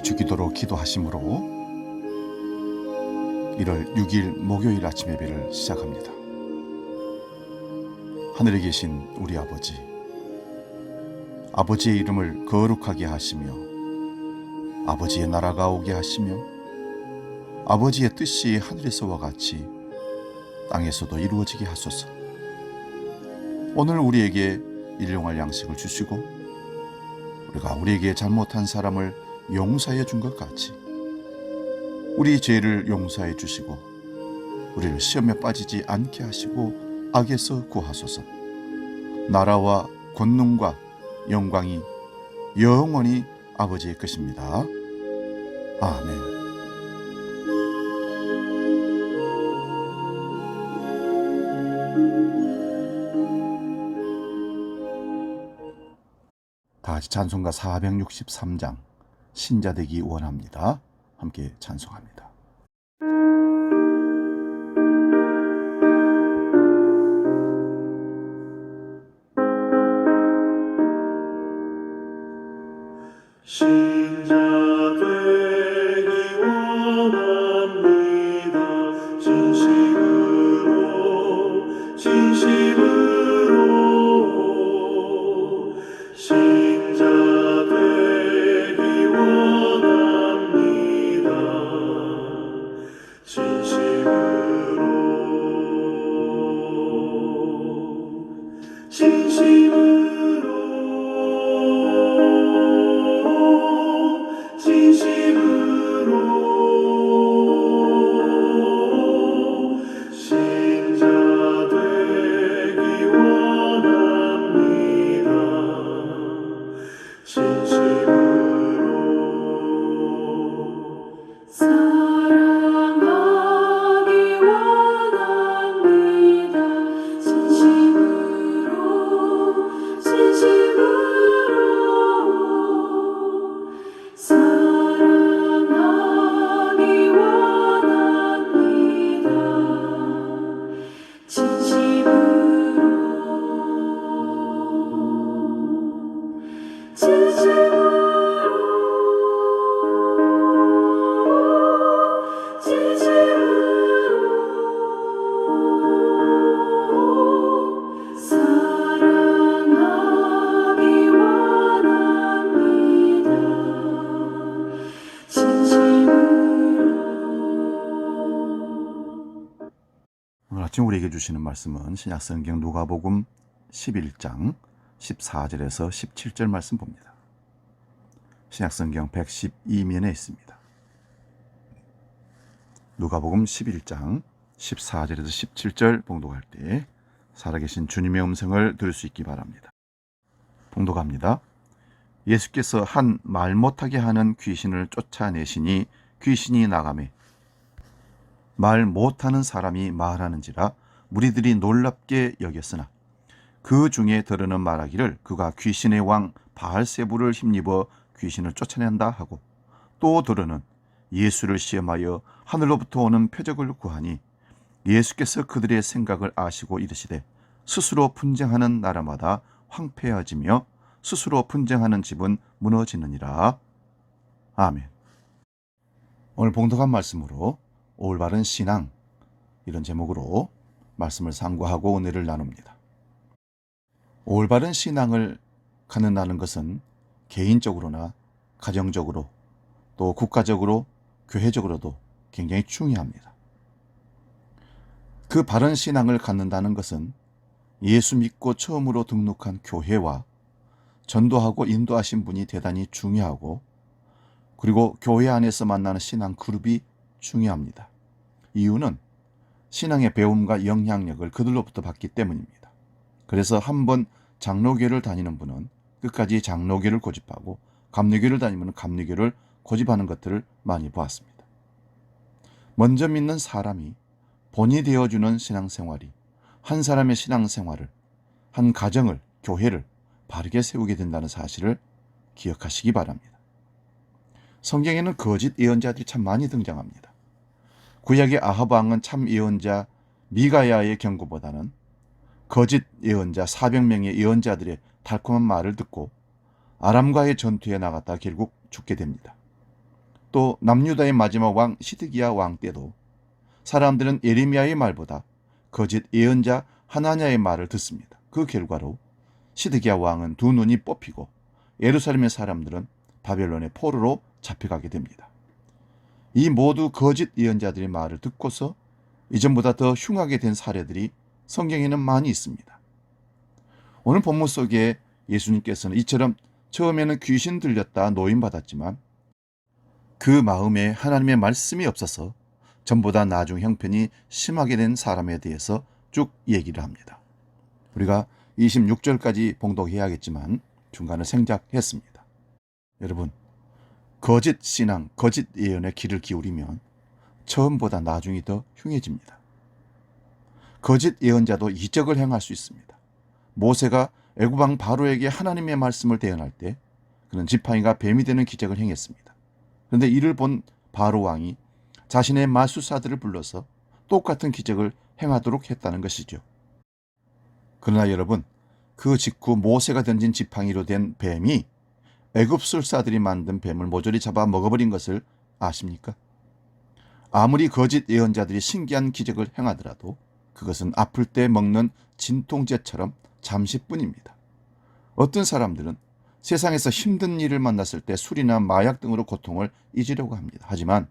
주기도로 기도하심으로 1월 6일 목요일 아침 예배를 시작합니다. 하늘에 계신 우리 아버지, 아버지의 이름을 거룩하게 하시며 아버지의 나라가 오게 하시며 아버지의 뜻이 하늘에서와 같이 땅에서도 이루어지게 하소서. 오늘 우리에게 일용할 양식을 주시고 우리가 우리에게 잘못한 사람을 용서해 준 것 같이 우리 죄를 용서해 주시고 우리를 시험에 빠지지 않게 하시고 악에서 구하소서. 나라와 권능과 영광이 영원히 아버지의 것입니다. 아멘. 다같이 찬송가 463장 신자 되기 원합니다. 함께 찬송합니다. 신자 되기 원합니다. 진심으로 신자 되기 원합니다. 오늘 아침 우리에게 주시는 말씀은 신약성경 누가복음 11장 14절에서 17절 말씀 봅니다. 신약성경 112면에 있습니다. 누가복음 11장 14절에서 17절 봉독할 때 살아계신 주님의 음성을 들을 수 있기 바랍니다. 봉독합니다. 예수께서 한 말 못하게 하는 귀신을 쫓아내시니 귀신이 나가매 말 못하는 사람이 말하는지라 무리들이 놀랍게 여겼으나 그 중에 들으는 말하기를 그가 귀신의 왕 바알세부를 힘입어 귀신을 쫓아낸다 하고 또 들으는 예수를 시험하여 하늘로부터 오는 표적을 구하니 예수께서 그들의 생각을 아시고 이르시되 스스로 분쟁하는 나라마다 황폐해지며 스스로 분쟁하는 집은 무너지느니라. 아멘. 오늘 봉독한 말씀으로 올바른 신앙, 이런 제목으로 말씀을 상고하고 은혜를 나눕니다. 올바른 신앙을 갖는다는 것은 개인적으로나 가정적으로 또 국가적으로 교회적으로도 굉장히 중요합니다. 그 바른 신앙을 갖는다는 것은 예수 믿고 처음으로 등록한 교회와 전도하고 인도하신 분이 대단히 중요하고 그리고 교회 안에서 만나는 신앙 그룹이 중요합니다. 이유는 신앙의 배움과 영향력을 그들로부터 받기 때문입니다. 그래서 한번 장로교를 다니는 분은 끝까지 장로교를 고집하고 감리교를 다니면 감리교를 고집하는 것들을 많이 보았습니다. 먼저 믿는 사람이 본이 되어주는 신앙생활이 한 사람의 신앙생활을, 한 가정을, 교회를 바르게 세우게 된다는 사실을 기억하시기 바랍니다. 성경에는 거짓 예언자들이 참 많이 등장합니다. 구약의 아합 왕은 참 예언자 미가야의 경고보다는 거짓 예언자 400명의 예언자들의 달콤한 말을 듣고 아람과의 전투에 나갔다 결국 죽게 됩니다. 또 남유다의 마지막 왕 시드기야 왕 때도 사람들은 예레미야의 말보다 거짓 예언자 하나냐의 말을 듣습니다. 그 결과로 시드기야 왕은 두 눈이 뽑히고 예루살렘의 사람들은 바벨론의 포로로 잡혀가게 됩니다. 이 모두 거짓 예언자들의 말을 듣고서 이전보다 더 흉하게 된 사례들이 성경에는 많이 있습니다. 오늘 본문 속에 예수님께서는 이처럼 처음에는 귀신 들렸다 노임받았지만 그 마음에 하나님의 말씀이 없어서 전보다 나중 형편이 심하게 된 사람에 대해서 쭉 얘기를 합니다. 우리가 26절까지 봉독해야겠지만 중간에 생략했습니다. 여러분, 거짓 신앙, 거짓 예언의 귀를 기울이면 처음보다 나중이 더 흉해집니다. 거짓 예언자도 이적을 행할 수 있습니다. 모세가 애굽 왕 바로에게 하나님의 말씀을 대언할 때 그는 지팡이가 뱀이 되는 기적을 행했습니다. 그런데 이를 본 바로 왕이 자신의 마술사들을 불러서 똑같은 기적을 행하도록 했다는 것이죠. 그러나 여러분, 그 직후 모세가 던진 지팡이로 된 뱀이 애굽 술사들이 만든 뱀을 모조리 잡아 먹어버린 것을 아십니까? 아무리 거짓 예언자들이 신기한 기적을 행하더라도 그것은 아플 때 먹는 진통제처럼 잠시뿐입니다. 어떤 사람들은 세상에서 힘든 일을 만났을 때 술이나 마약 등으로 고통을 잊으려고 합니다. 하지만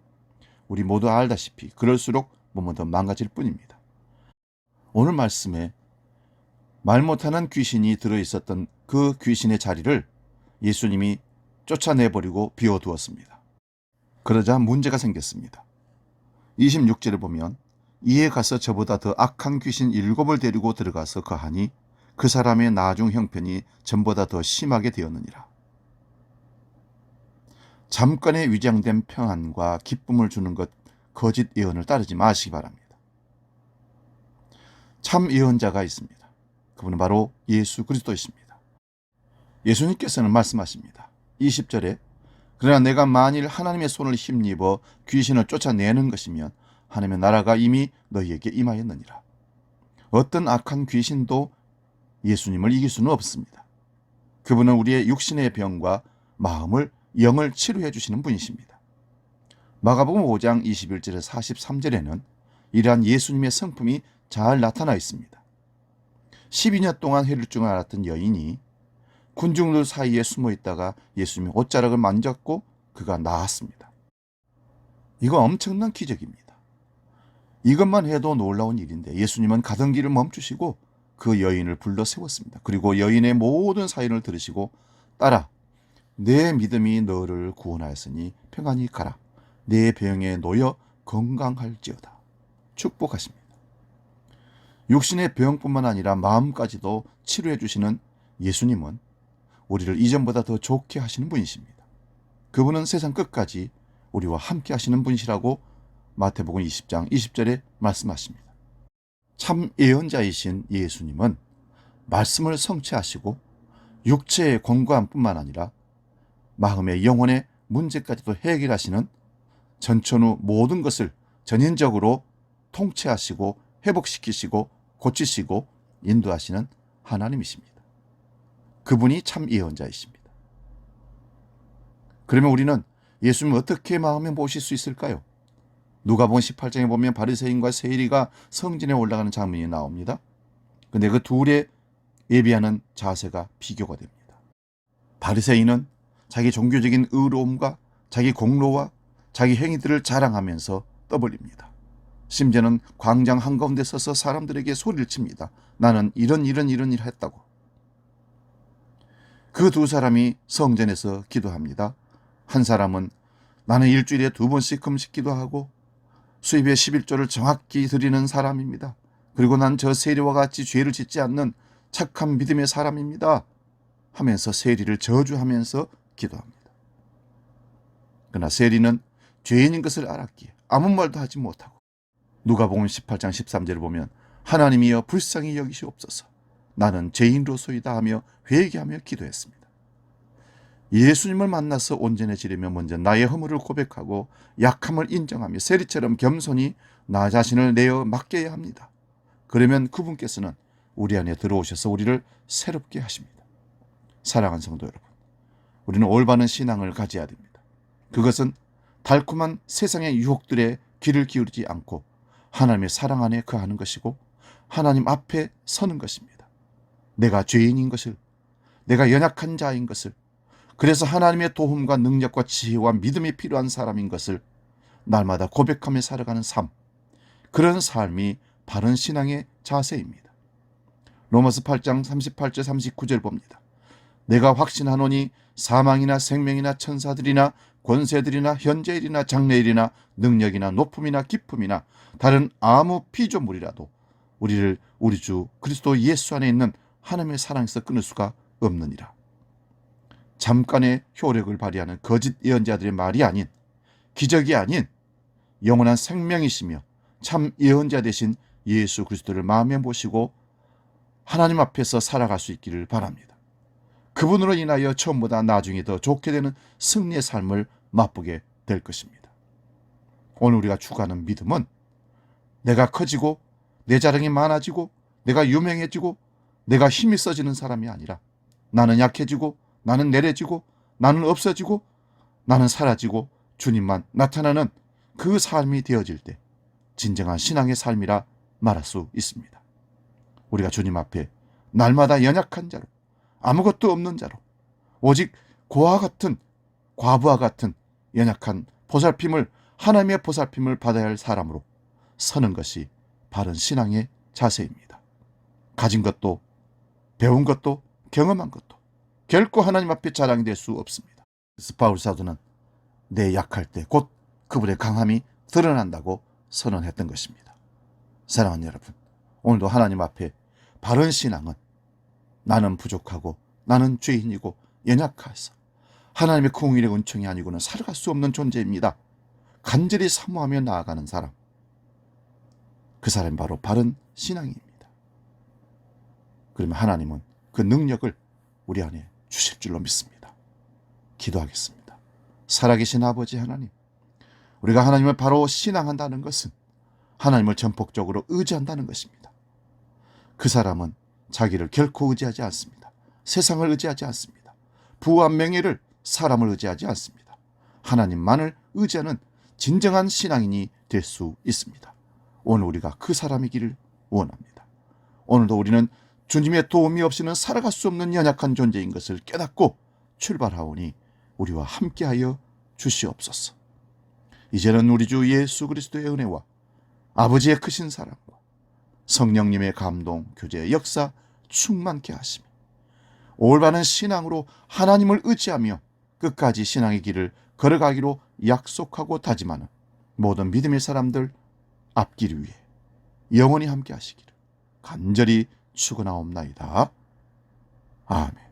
우리 모두 알다시피 그럴수록 몸은 더 망가질 뿐입니다. 오늘 말씀에 말 못하는 귀신이 들어있었던 그 귀신의 자리를 예수님이 쫓아내버리고 비워두었습니다. 그러자 문제가 생겼습니다. 26절을 보면 이에 가서 저보다 더 악한 귀신 7을 데리고 들어가서 거하니 그 사람의 나중 형편이 전보다 더 심하게 되었느니라. 잠깐의 위장된 평안과 기쁨을 주는 것, 거짓 예언을 따르지 마시기 바랍니다. 참 예언자가 있습니다. 그분은 바로 예수 그리스도이십니다. 예수님께서는 말씀하십니다. 20절에 그러나 내가 만일 하나님의 손을 힘입어 귀신을 쫓아내는 것이면 하나님의 나라가 이미 너희에게 임하였느니라. 어떤 악한 귀신도 예수님을 이길 수는 없습니다. 그분은 우리의 육신의 병과 마음을 영을 치료해 주시는 분이십니다. 마가복음 5장 21절에서 43절에는 이러한 예수님의 성품이 잘 나타나 있습니다. 12년 동안 혈루증을 앓았던 여인이 군중들 사이에 숨어 있다가 예수님의 옷자락을 만졌고 그가 나았습니다. 이거 엄청난 기적입니다. 이것만 해도 놀라운 일인데 예수님은 가던 길을 멈추시고 그 여인을 불러 세웠습니다. 그리고 여인의 모든 사연을 들으시고 따라 내 믿음이 너를 구원하였으니 평안히 가라. 내 병에 놓여 건강할지어다. 축복하십니다. 육신의 병뿐만 아니라 마음까지도 치료해 주시는 예수님은 우리를 이전보다 더 좋게 하시는 분이십니다. 그분은 세상 끝까지 우리와 함께 하시는 분이시라고 마태복음 20장 20절에 말씀하십니다. 참 예언자이신 예수님은 말씀을 성취하시고 육체의 권고함뿐만 아니라 마음의 영혼의 문제까지도 해결하시는 전천후 모든 것을 전인적으로 통치하시고 회복시키시고 고치시고 인도하시는 하나님이십니다. 그분이 참 예언자이십니다. 그러면 우리는 예수님을 어떻게 마음에 모실 수 있을까요? 누가복음 18장에 보면 바리새인과 세리가 성전에 올라가는 장면이 나옵니다. 근데 그 둘의 예비하는 자세가 비교가 됩니다. 바리새인은 자기 종교적인 의로움과 자기 공로와 자기 행위들을 자랑하면서 떠벌립니다. 심지어는 광장 한가운데 서서 사람들에게 소리를 칩니다. 나는 이런 일 했다고. 그 두 사람이 성전에서 기도합니다. 한 사람은 나는 일주일에 2번씩 금식 기도하고 수입의 11조를 정확히 드리는 사람입니다. 그리고 난 저 세리와 같이 죄를 짓지 않는 착한 믿음의 사람입니다. 하면서 세리를 저주하면서 기도합니다. 그러나 세리는 죄인인 것을 알았기에 아무 말도 하지 못하고 누가복음 18장 13절을 보면 하나님이여 불쌍히 여기시옵소서 나는 죄인으로소이다 하며 회개하며 기도했습니다. 예수님을 만나서 온전해지려면 먼저 나의 허물을 고백하고 약함을 인정하며 세리처럼 겸손히 나 자신을 내어 맡겨야 합니다. 그러면 그분께서는 우리 안에 들어오셔서 우리를 새롭게 하십니다. 사랑하는 성도 여러분, 우리는 올바른 신앙을 가져야 됩니다. 그것은 달콤한 세상의 유혹들에 귀를 기울이지 않고 하나님의 사랑 안에 거하는 것이고 하나님 앞에 서는 것입니다. 내가 죄인인 것을, 내가 연약한 자인 것을, 그래서 하나님의 도움과 능력과 지혜와 믿음이 필요한 사람인 것을 날마다 고백하며 살아가는 삶, 그런 삶이 바른 신앙의 자세입니다. 로마서 8장 38절 39절 봅니다. 내가 확신하노니 사망이나 생명이나 천사들이나 권세들이나 현재일이나 장래일이나 능력이나 높음이나 깊음이나 다른 아무 피조물이라도 우리를 우리 주 그리스도 예수 안에 있는 하나님의 사랑에서 끊을 수가 없느니라. 잠깐의 효력을 발휘하는 거짓 예언자들의 말이 아닌, 기적이 아닌 영원한 생명이시며 참 예언자 되신 예수 그리스도를 마음에 모시고 하나님 앞에서 살아갈 수 있기를 바랍니다. 그분으로 인하여 처음보다 나중에 더 좋게 되는 승리의 삶을 맛보게 될 것입니다. 오늘 우리가 추구하는 믿음은 내가 커지고 내 자랑이 많아지고 내가 유명해지고 내가 힘이 써지는 사람이 아니라 나는 약해지고 나는 내려지고 나는 없어지고 나는 사라지고 주님만 나타나는 그 삶이 되어질 때 진정한 신앙의 삶이라 말할 수 있습니다. 우리가 주님 앞에 날마다 연약한 자로, 아무것도 없는 자로, 오직 고아와 같은, 과부와 같은 연약한 보살핌을, 하나님의 보살핌을 받아야 할 사람으로 서는 것이 바른 신앙의 자세입니다. 가진 것도, 배운 것도, 경험한 것도 결코 하나님 앞에 자랑이 될 수 없습니다. 그래서 바울 사도는 내 약할 때 곧 그분의 강함이 드러난다고 선언했던 것입니다. 사랑하는 여러분, 오늘도 하나님 앞에 바른 신앙은 나는 부족하고 나는 죄인이고 연약해서 하나님의 공의의 은총이 아니고는 살아갈 수 없는 존재입니다. 간절히 사모하며 나아가는 사람, 그 사람이 바로 바른 신앙입니다. 그러면 하나님은 그 능력을 우리 안에 주실 줄로 믿습니다. 기도하겠습니다. 살아계신 아버지 하나님, 우리가 하나님을 바로 신앙한다는 것은 하나님을 전폭적으로 의지한다는 것입니다. 그 사람은 자기를 결코 의지하지 않습니다. 세상을 의지하지 않습니다. 부와 명예를, 사람을 의지하지 않습니다. 하나님만을 의지하는 진정한 신앙인이 될 수 있습니다. 오늘 우리가 그 사람이기를 원합니다. 오늘도 우리는 주님의 도움이 없이는 살아갈 수 없는 연약한 존재인 것을 깨닫고 출발하오니 우리와 함께하여 주시옵소서. 이제는 우리 주 예수 그리스도의 은혜와 아버지의 크신 사랑과 성령님의 감동, 교제, 역사 충만케 하시며 올바른 신앙으로 하나님을 의지하며 끝까지 신앙의 길을 걸어가기로 약속하고 다짐하는 모든 믿음의 사람들 앞길 위해 영원히 함께 하시기를 간절히 축원하옵나이다. 아멘.